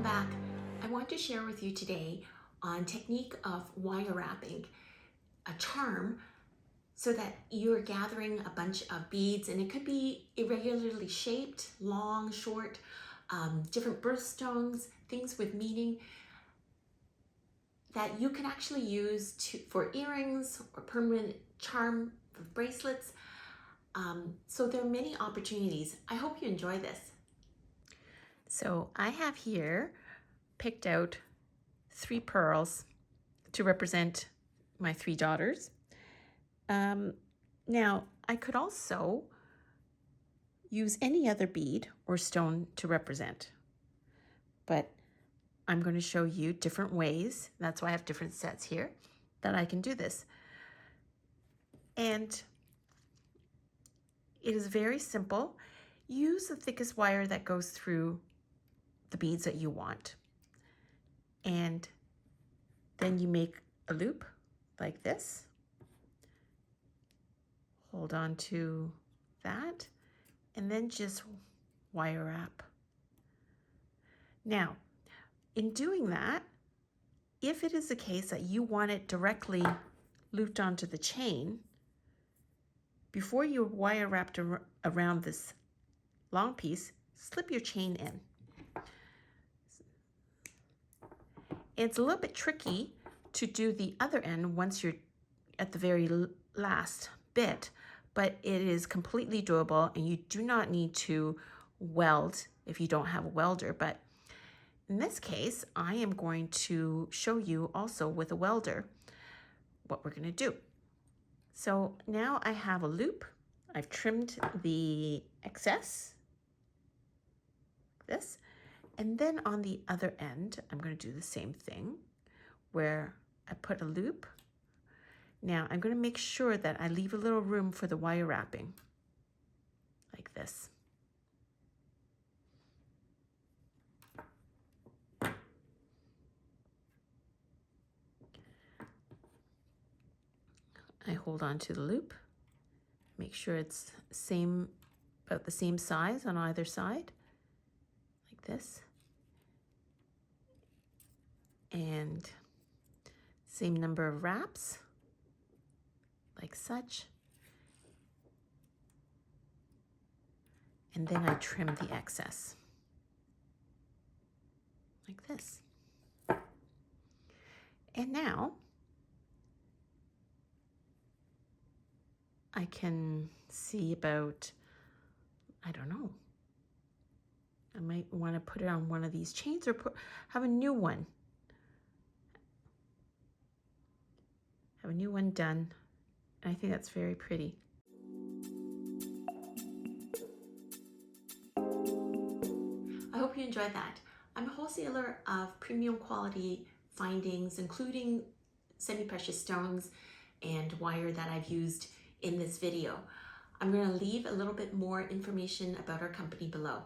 back. I want to share with you today on technique of wire wrapping a charm so that you're gathering a bunch of beads, and it could be irregularly shaped, long, short, different birthstones, things with meaning that you can actually use for earrings or permanent charm for bracelets. So there are many opportunities. I hope you enjoy this. So I have here picked out 3 pearls to represent my 3 daughters. Now I could also use any other bead or stone to represent, but I'm going to show you different ways. That's why I have different sets here that I can do this. And it is very simple. Use the thickest wire that goes through the beads that you want. And then you make a loop like this. Hold on to that and then just wire wrap. Now, in doing that, if it is the case that you want it directly looped onto the chain, before you wire wrapped around this long piece, slip your chain in. It's a little bit tricky to do the other end once you're at the very last bit, but it is completely doable, and you do not need to weld if you don't have a welder. But in this case, I am going to show you also with a welder what we're going to do. So now I have a loop. I've trimmed the excess, like this. And then on the other end, I'm going to do the same thing where I put a loop. Now I'm going to make sure that I leave a little room for the wire wrapping, like this. I hold on to the loop, make sure it's about the same size on either side, like this. And same number of wraps, like such. And then I trim the excess, like this. And now I can see about, I don't know, I might want to put it on one of these chains or have a new one. Have a new one done. And I think that's very pretty. I hope you enjoyed that. I'm a wholesaler of premium quality findings, including semi-precious stones and wire that I've used in this video. I'm going to leave a little bit more information about our company below.